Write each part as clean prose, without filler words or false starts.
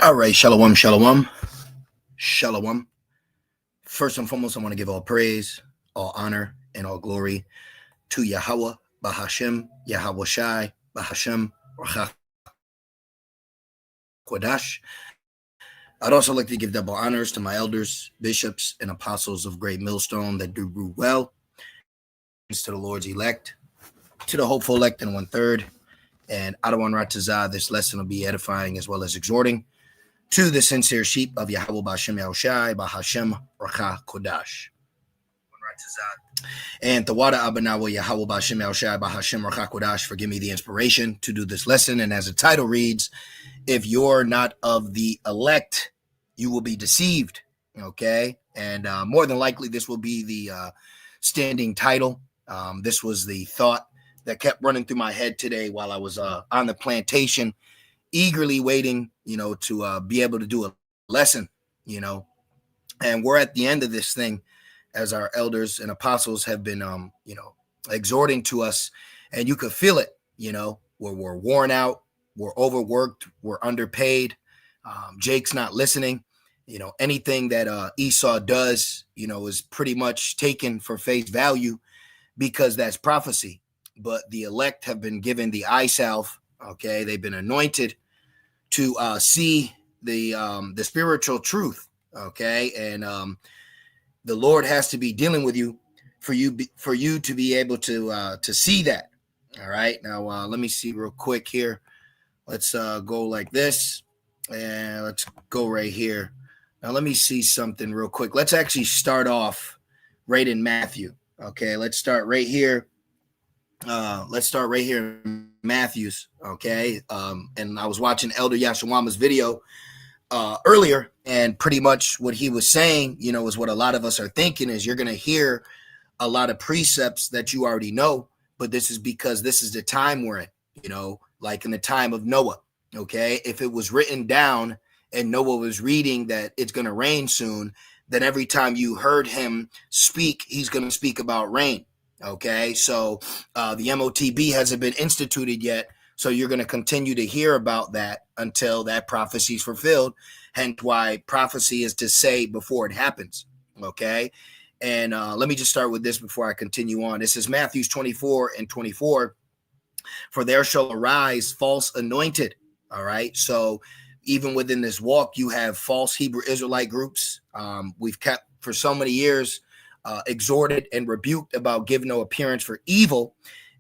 All right, shalom, shalom, shalom. First and foremost, I want to give all praise, all honor, and all glory to Yahweh, Bahashem, Yahweh Shai, Bahashem, Rachach Kodash. I'd also like to give double honors to my elders, bishops, and apostles of Great Millstone that do rule well, to the Lord's elect, to the hopeful elect in 1/3, and Adawan Ratazah. This lesson will be edifying as well as exhorting to the sincere sheep of Yahweh B'Hashem Yahushai B'Hashem Rachach Kodash. And Tawada Abanawa Yahweh B'Hashem Yahushai B'Hashem Rachach Kodash, forgive me the inspiration to do this lesson. And as the title reads, if you're not of the elect, you will be deceived. Okay. And more than likely, this will be the standing title. This was the thought that kept running through my head today while I was on the plantation, eagerly waiting, to be able to do a lesson, and we're at the end of this thing as our elders and apostles have been, exhorting to us, and you could feel it, where we're worn out, we're overworked, we're underpaid. Jake's not listening. Anything that Esau does, is pretty much taken for face value because that's prophecy. But the elect have been given the eye salve. Okay. They've been anointed to see the spiritual truth, okay, and the Lord has to be dealing with you for you to be able to see that. All right, now let me see real quick here. Let's go like this, and let's go right here. Now let me see something real quick. Let's actually start off right in Matthew. Okay, let's start right here. In Matthews, okay? And I was watching Elder Yashawama's video earlier, and pretty much what he was saying, is what a lot of us are thinking is you're going to hear a lot of precepts that you already know, but this is because this is the time we're in, like in the time of Noah, okay? If it was written down and Noah was reading that it's going to rain soon, then every time you heard him speak, he's going to speak about rain. Okay, so the MOTB hasn't been instituted yet, so you're going to continue to hear about that until that prophecy is fulfilled, hence why prophecy is to say before it happens, okay? And let me just start with this before I continue on. This is Matthew 24:24, for there shall arise false anointed, all right? So even within this walk, you have false Hebrew Israelite groups. We've kept for so many years exhorted and rebuked about giving no appearance for evil,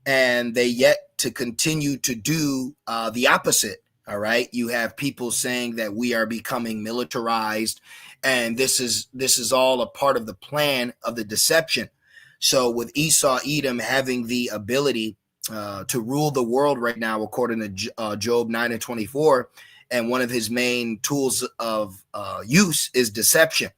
and they yet to continue to do the opposite. All right, you have people saying that we are becoming militarized, and this is all a part of the plan of the deception. So with Esau Edom having the ability to rule the world right now, according to Job 9:24, and one of his main tools of use is deception.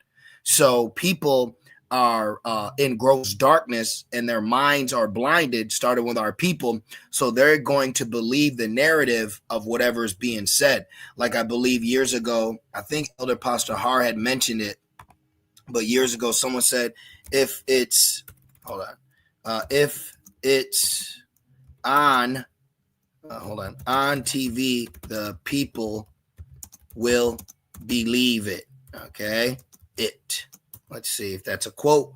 So people are in gross darkness and their minds are blinded, starting with our people. So they're going to believe the narrative of whatever is being said. Like I believe years ago, I think Elder Pastor Har had mentioned it, but years ago, someone said, if it's on TV, the people will believe it. Okay. Let's see if that's a quote.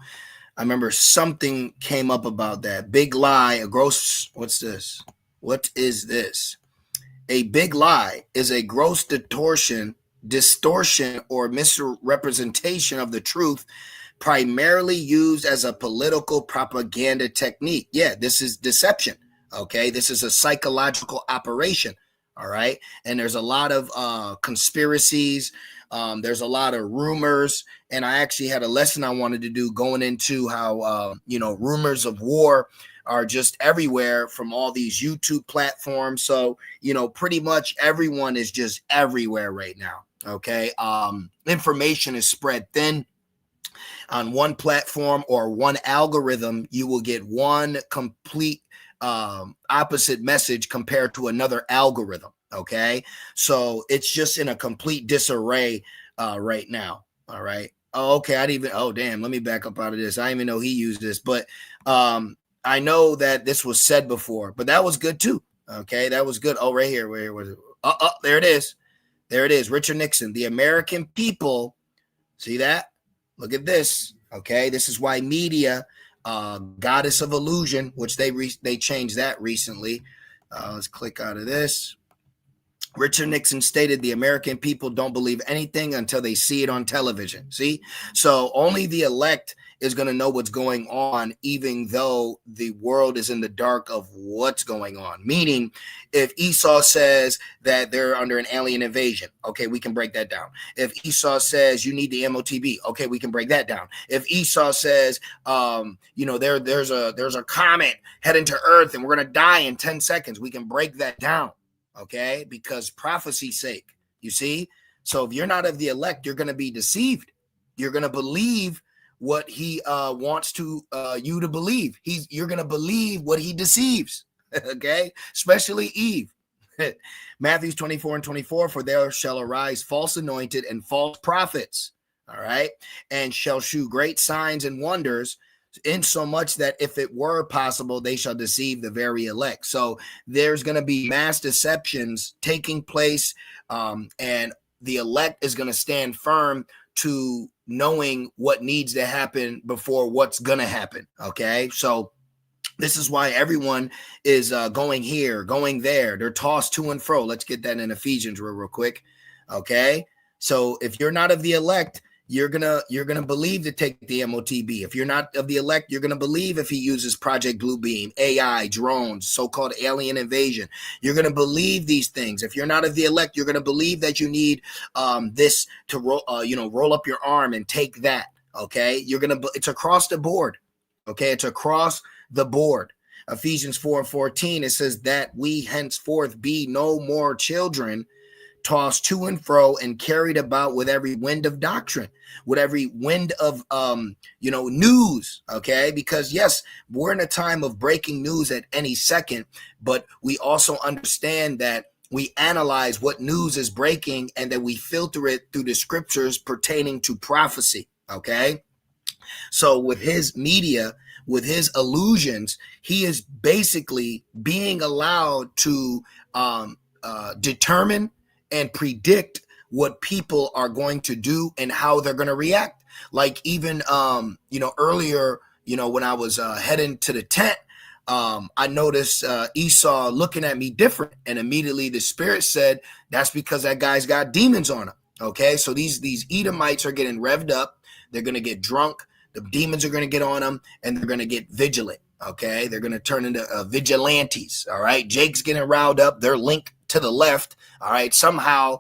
I remember something came up about that. Big lie, a gross, what's this? What is this? A big lie is a gross distortion, or misrepresentation of the truth, primarily used as a political propaganda technique. Yeah, this is deception. Okay, this is a psychological operation. All right, and there's a lot of conspiracies. There's a lot of rumors, and I actually had a lesson I wanted to do going into how, rumors of war are just everywhere from all these YouTube platforms. So, pretty much everyone is just everywhere right now. Okay. Information is spread thin on one platform or one algorithm. You will get one complete opposite message compared to another algorithm. Okay, so it's just in a complete disarray right now. All right. Oh, okay. Damn, let me back up out of this. I didn't even know he used this, but I know that this was said before, but that was good too. Okay, that was good. Oh, right here. Where was it? There it is. There it is. Richard Nixon, the American people. See that? Look at this. Okay, this is why media, goddess of illusion, which they changed that recently. Let's click out of this. Richard Nixon stated the American people don't believe anything until they see it on television. See? So only the elect is going to know what's going on, even though the world is in the dark of what's going on. Meaning, if Esau says that they're under an alien invasion, okay, we can break that down. If Esau says you need the MOTB, okay, we can break that down. If Esau says, there's a comet heading to Earth and we're going to die in 10 seconds, we can break that down. Okay, because prophecy's sake, you see. So if you're not of the elect, you're going to be deceived. You're going to believe what he wants to you to believe. You're going to believe what he deceives. Okay, especially Eve. Matthew 24:24, for there shall arise false anointed and false prophets. All right, and shall shew great signs and wonders, in so much that if it were possible, they shall deceive the very elect. So there's going to be mass deceptions taking place, and the elect is going to stand firm to knowing what needs to happen before what's going to happen. Okay, so this is why everyone is going here, going there. They're tossed to and fro. Let's get that in Ephesians real quick. Okay, so if you're not of the elect, you're gonna believe to take the MOTB. If you're not of the elect, you're gonna believe if he uses Project Bluebeam, AI, drones, so-called alien invasion. You're gonna believe these things. If you're not of the elect, you're gonna believe that you need this to roll up your arm and take that. Okay, it's across the board. Okay, it's across the board. Ephesians 4:14, it says that we henceforth be no more children, tossed to and fro and carried about with every wind of doctrine, with every wind of news. Okay, because yes, we're in a time of breaking news at any second, but we also understand that we analyze what news is breaking and that we filter it through the scriptures pertaining to prophecy. Okay, so with his media, with his illusions, he is basically being allowed to determine and predict what people are going to do and how they're going to react. Like even, earlier, when I was heading to the tent, I noticed Esau looking at me different. And immediately the spirit said, that's because that guy's got demons on him. Okay, so these Edomites are getting revved up. They're going to get drunk. The demons are going to get on them and they're going to get vigilant. Okay, they're going to turn into vigilantes. All right, Jake's getting riled up. They're linked to the left. All right, somehow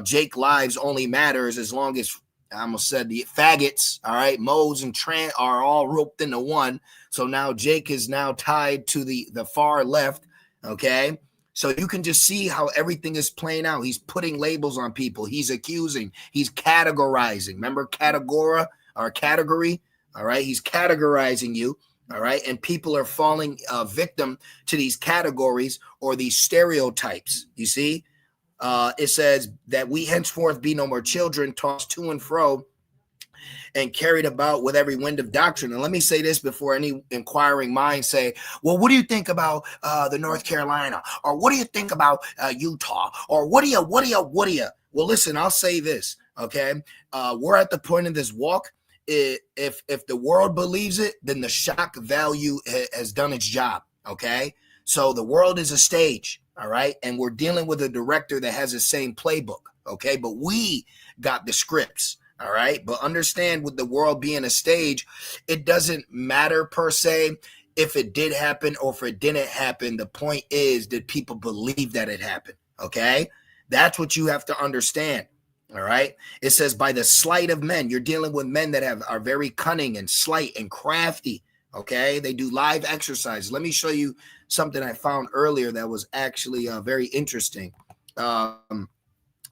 Jake lives only matters as long as, I almost said, the faggots, all right, Mose and Trent are all roped into one. So now Jake is now tied to the far left. Okay, so you can just see how everything is playing out. He's putting labels on people. He's accusing. He's categorizing. Remember category? All right, he's categorizing you. All right, and people are falling victim to these categories or these stereotypes. You see, it says that we henceforth be no more children, tossed to and fro and carried about with every wind of doctrine. And let me say this before any inquiring minds say, well, what do you think about the North Carolina? Or what do you think about Utah? Or what do you? Well, listen, I'll say this, okay? We're at the point in this walk. If the world believes it, then the shock value has done its job. Okay, so the world is a stage, all right, and we're dealing with a director that has the same playbook. Okay, but we got the scripts. All right, but understand, with the world being a stage, it doesn't matter per se if it did happen or if it didn't happen. The point is, did people believe that it happened? Okay, that's what you have to understand. All right. It says by the sleight of men. You're dealing with men that are very cunning and slight and crafty. Okay. They do live exercises. Let me show you something I found earlier that was actually very interesting. Let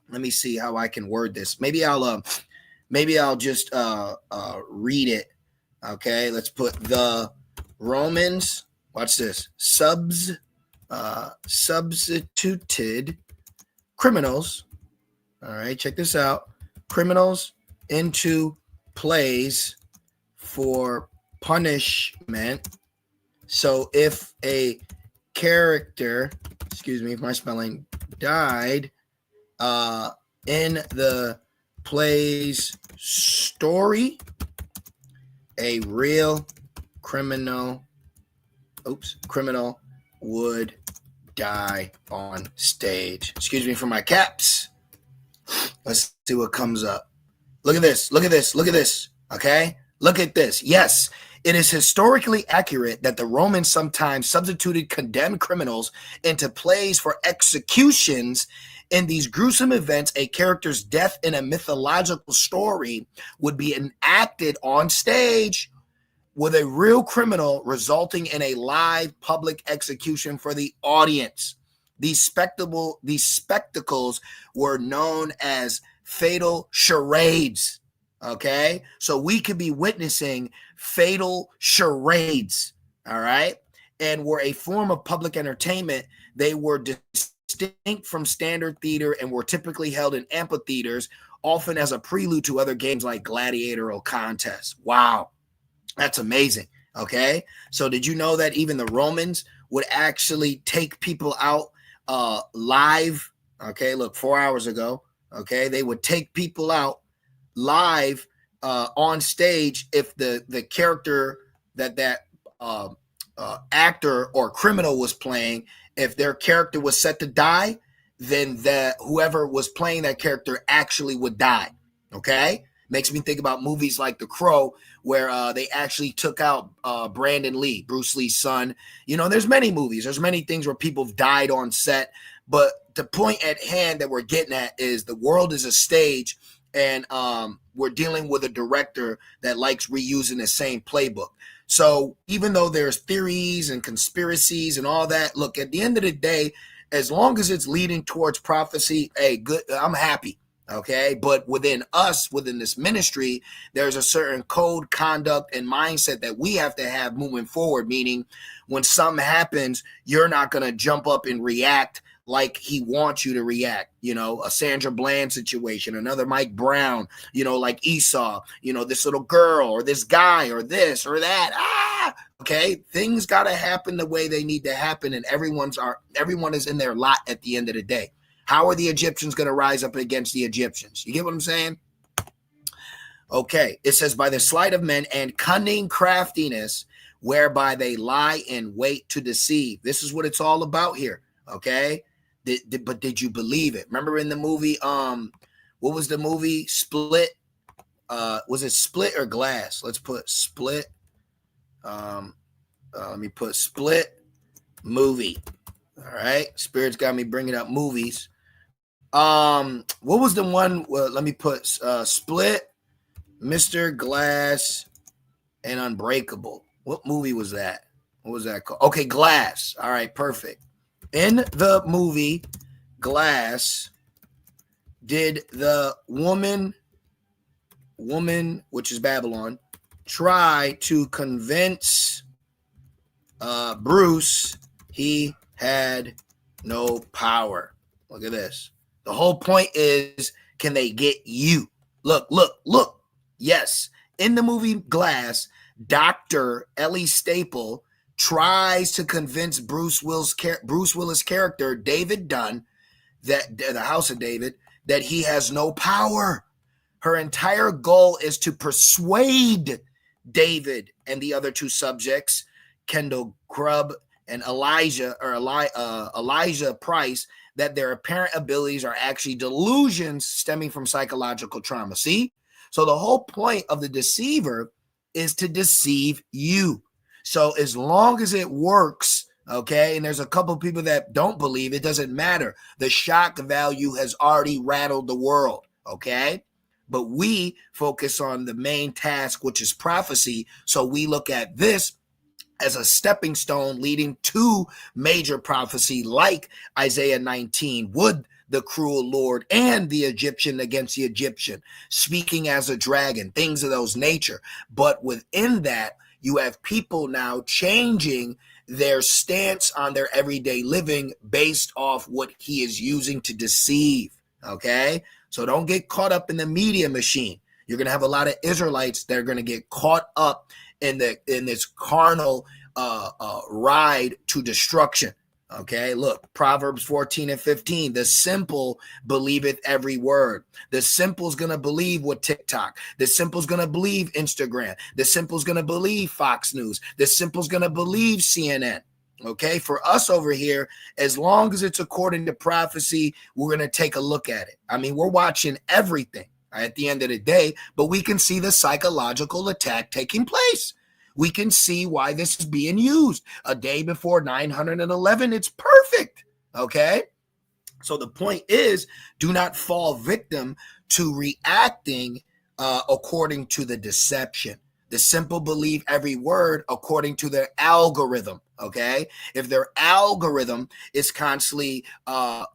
me see how I can word this. Maybe I'll just read it. Okay. Let's put the Romans. Watch this. Substituted criminals. All right, check this out. Criminals into plays for punishment. So if a character, excuse me if my spelling, died In the play's story, a real criminal would die on stage. Excuse me for my caps. Let's see what comes up. Look at this. Look at this. Look at this. Okay? Look at this. Yes, it is historically accurate that the Romans sometimes substituted condemned criminals into plays for executions. In these gruesome events, a character's death in a mythological story would be enacted on stage with a real criminal, resulting in a live public execution for the audience. These spectacles were known as fatal charades. Okay, so we could be witnessing fatal charades. All right, and were a form of public entertainment. They were distinct from standard theater and were typically held in amphitheaters, often as a prelude to other games like gladiatorial contests. Wow, that's amazing. Okay, so did you know that even the Romans would actually take people out live? Okay, look, 4 hours ago. Okay, they would take people out live on stage if the character that actor or criminal was playing, if their character was set to die, then whoever was playing that character actually would die. Okay, makes me think about movies like The Crow, where they actually took out Brandon Lee, Bruce Lee's son. You know, there's many movies, there's many things where people have died on set, but the point at hand that we're getting at is the world is a stage, and we're dealing with a director that likes reusing the same playbook. So even though there's theories and conspiracies and all that, look, at the end of the day, as long as it's leading towards prophecy, hey, good, I'm happy. Okay, but within us, within this ministry, there's a certain code, conduct, and mindset that we have to have moving forward. Meaning, when something happens, you're not going to jump up and react like he wants you to react. You know, a Sandra Bland situation, another Mike Brown, you know, like Esau, you know, this little girl or this guy or this or that. Okay, things got to happen the way they need to happen, and everyone is in their lot at the end of the day. How are the Egyptians going to rise up against the Egyptians? You get what I'm saying? Okay, it says, by the sleight of men and cunning craftiness, whereby they lie in wait to deceive. This is what it's all about here. Okay, but did you believe it? Remember in the movie, what was the movie? Split. Was it Split or Glass? Let's put Split. Let me put Split movie. All right, Spirit's got me bringing up movies. What was the one? Let me put Split, Mr. Glass, and Unbreakable. What movie was that? What was that called? Okay, Glass. All right, perfect. In the movie Glass, did the woman, which is Babylon, try to convince Bruce he had no power? Look at this. The whole point is, can they get you? Look. Yes. In the movie Glass, Dr. Ellie Staple tries to convince Bruce Willis' character, David Dunn, that the House of David, that he has no power. Her entire goal is to persuade David and the other two subjects, Kendall Grubb and Elijah Price, that their apparent abilities are actually delusions stemming from psychological trauma. See? So the whole point of the deceiver is to deceive you. So as long as it works, okay, and there's a couple people that don't believe, it doesn't matter. The shock value has already rattled the world, okay? But we focus on the main task, which is prophecy. So we look at this as a stepping stone leading to major prophecy like Isaiah 19, would the cruel Lord and the Egyptian against the Egyptian, speaking as a dragon, things of those nature. But within that, you have people now changing their stance on their everyday living based off what he is using to deceive, okay? So don't get caught up in the media machine. You're going to have a lot of Israelites that are going to get caught up in this carnal ride to destruction. Okay, look, Proverbs 14 and 15. The simple believeth every word. The simple's going to believe what TikTok. The simple's going to believe Instagram. The simple's going to believe Fox News. The simple's going to believe CNN. Okay, for us over here, as long as it's according to prophecy, we're going to take a look at it. I mean, we're watching everything at the end of the day, but we can see the psychological attack taking place. We can see why this is being used. A day before 911, it's perfect. Okay. So the point is, do not fall victim to reacting according to the deception. The simple believe every word according to their algorithm. Okay. If their algorithm is constantly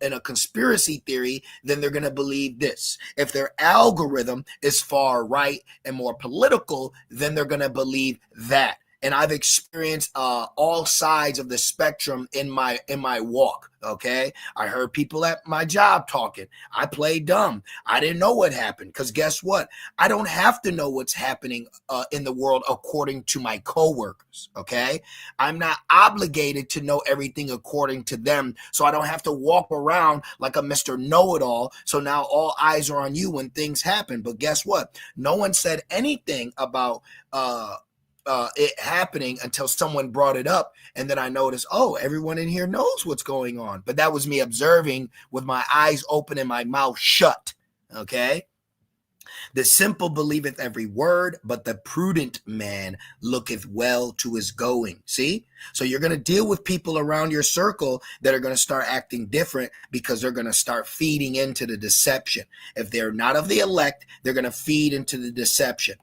in a conspiracy theory, then they're going to believe this. If their algorithm is far right and more political, then they're going to believe that. And I've experienced all sides of the spectrum in my walk. Okay, I heard people at my job talking. I played dumb. I didn't know what happened because guess what? I don't have to know what's happening in the world according to my coworkers. Okay, I'm not obligated to know everything according to them, so I don't have to walk around like a Mr. Know-it-all. So now all eyes are on you when things happen. But guess what? No one said anything about it happening until someone brought it up. And then I noticed, oh, everyone in here knows what's going on. But that was me observing with my eyes open and my mouth shut. Okay. The simple believeth every word, but the prudent man looketh well to his going. See? So you're going to deal with people around your circle that are going to start acting different because they're going to start feeding into the deception. If they're not of the elect, they're going to feed into the deception.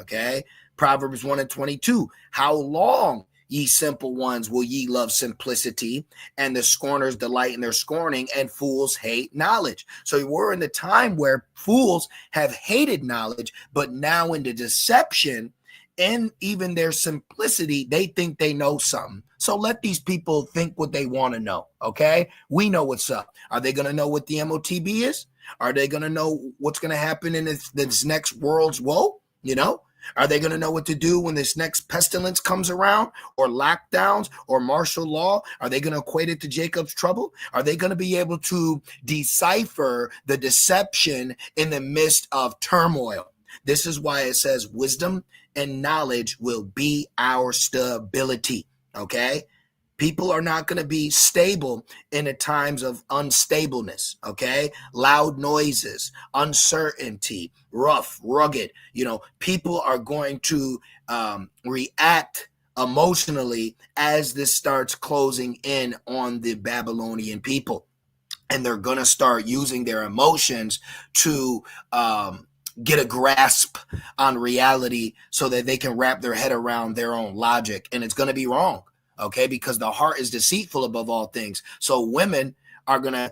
Okay? Proverbs 1 and 22. How long, ye simple ones, will ye love simplicity, and the scorners delight in their scorning, and fools hate knowledge? So we're in the time where fools have hated knowledge, but now in the deception and even their simplicity, they think they know something. So let these people think what they want to know. Okay, we know what's up. Are they going to know what the MOTB is? Are they going to know what's going to happen in this next world's woe? You know? Are they going to know what to do when this next pestilence comes around, or lockdowns, or martial law? Are they going to equate it to Jacob's trouble? Are they going to be able to decipher the deception in the midst of turmoil? This is why it says wisdom and knowledge will be our stability. Okay? People are not going to be stable in the times of unstableness, okay? Loud noises, uncertainty, rough, rugged. You know, people are going to react emotionally as this starts closing in on the Babylonian people. And they're going to start using their emotions to get a grasp on reality so that they can wrap their head around their own logic. And it's going to be wrong. Okay, because the heart is deceitful above all things. So women are gonna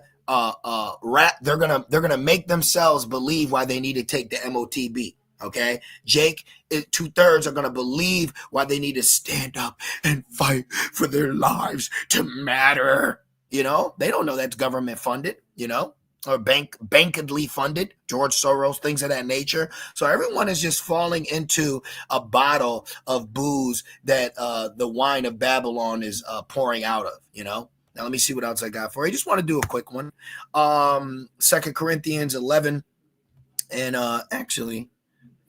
they're gonna make themselves believe why they need to take the MOTB. Okay, Jake, 2/3 are gonna believe why they need to stand up and fight for their lives to matter. You know, they don't know that's government funded. You know, or bankedly funded, George Soros, things of that nature. So everyone is just falling into a bottle of booze that the wine of Babylon is pouring out of, you know. Now let me see what else I got for you. I just want to do a quick one. 2 Corinthians 11 and actually,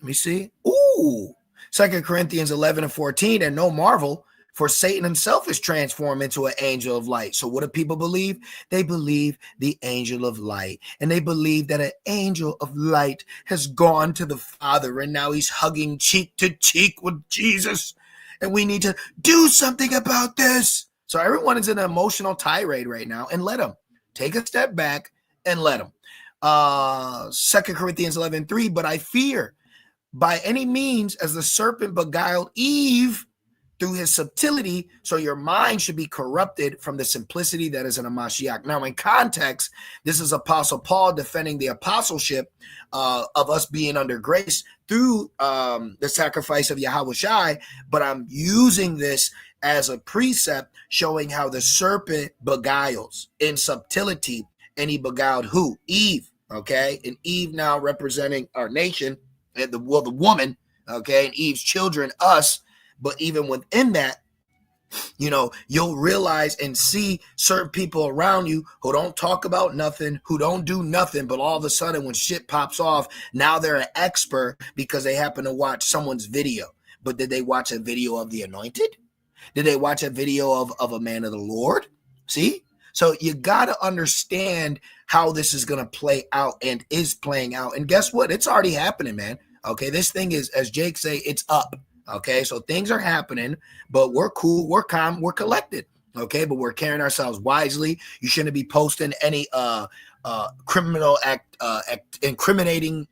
let me see. Ooh, 2 Corinthians 11 and 14, and no marvel, for Satan himself is transformed into an angel of light. So what do people believe? They believe the angel of light. And they believe that an angel of light has gone to the Father, and now he's hugging cheek to cheek with Jesus. And we need to do something about this. So everyone is in an emotional tirade right now, and let them take a step back and let them. 2 Corinthians 11:3, but I fear by any means as the serpent beguiled Eve through his subtlety, so your mind should be corrupted from the simplicity that is in a Mashiach. Now, in context, this is Apostle Paul defending the apostleship of us being under grace through the sacrifice of Yahushai, but I'm using this as a precept showing how the serpent beguiles in subtlety, and he beguiled who? Eve, okay? And Eve now representing our nation, and the woman, okay? And Eve's children, us. But even within that, You know, you'll realize and see certain people around you who don't talk about nothing, who don't do nothing, but all of a sudden when shit pops off, now they're an expert because they happen to watch someone's video. But did they watch a video of the anointed? Did they watch a video of a man of the Lord? See? So you got to understand how this is going to play out and is playing out. And guess what? It's already happening, man. Okay, this thing is, as Jake say, it's up. Okay, so things are happening, but we're cool, we're calm, we're collected. Okay, but we're carrying ourselves wisely. You shouldn't be posting any criminal incriminating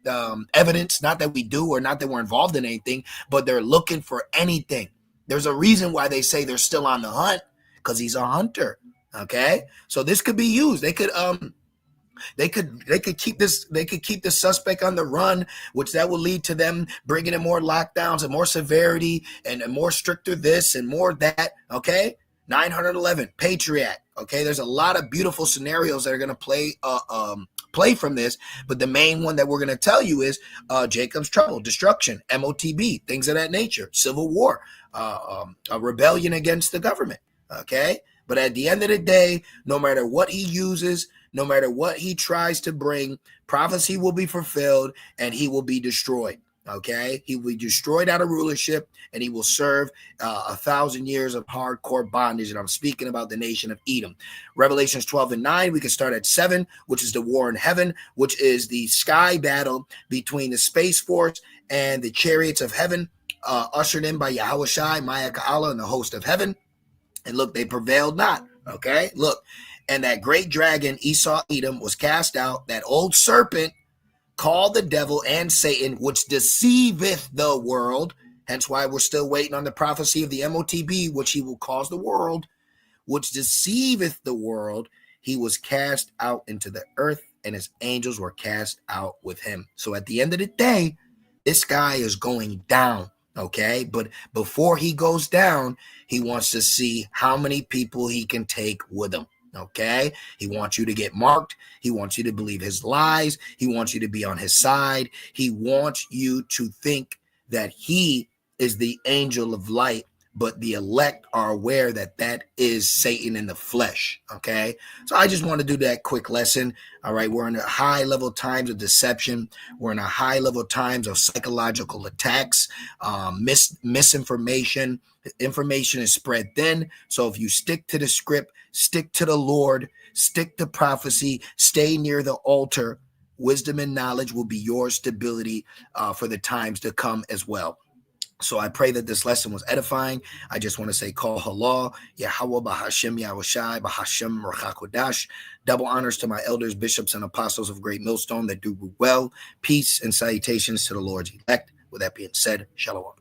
evidence. Not that we do, or not that we're involved in anything, but they're looking for anything. There's a reason why they say they're still on the hunt, because he's a hunter. Okay, so this could be used. They could keep the suspect on the run, which that will lead to them bringing in more lockdowns and more severity and more stricter this and more that. Okay, 911 Patriot Act. Okay, there's a lot of beautiful scenarios that are going to play from this, but the main one that we're going to tell you is Jacob's trouble, destruction, MOTB, things of that nature, civil war, a rebellion against the government. Okay, but at the end of the day, no matter what he uses, no matter what he tries to bring, prophecy will be fulfilled and he will be destroyed. Okay, he will be destroyed out of rulership, and he will serve 1,000 years of hardcore bondage. And I'm speaking about the nation of Edom. Revelations 12:9. We can start at 7, which is the war in heaven, which is the sky battle between the Space Force and the chariots of heaven, ushered in by Yahushai, Ma'aka'Allah, and the host of heaven. And look, they prevailed not. Okay, look. And that great dragon, Esau Edom, was cast out. That old serpent, called the devil and Satan, which deceiveth the world. Hence why we're still waiting on the prophecy of the MOTB, which he will cause the world, which deceiveth the world. He was cast out into the earth, and his angels were cast out with him. So at the end of the day, this guy is going down. Okay, but before he goes down, he wants to see how many people he can take with him. Okay, he wants you to get marked. He wants you to believe his lies. He wants you to be on his side. He wants you to think that he is the angel of light, but the elect are aware that that is Satan in the flesh. Okay, so I just want to do that quick lesson. All right, we're in a high level times of deception. We're in a high level times of psychological attacks, misinformation. Information is spread thin. So if you stick to the script, stick to the Lord, stick to prophecy, stay near the altar, wisdom and knowledge will be your stability for the times to come as well. So I pray that this lesson was edifying. I just want to say, call halal, Yahweh, Bahashem, Yahushai, Bahashem, Rachakodash. Double honors to my elders, bishops, and apostles of Great Millstone that do well. Peace and salutations to the Lord's elect. With that being said, shalom.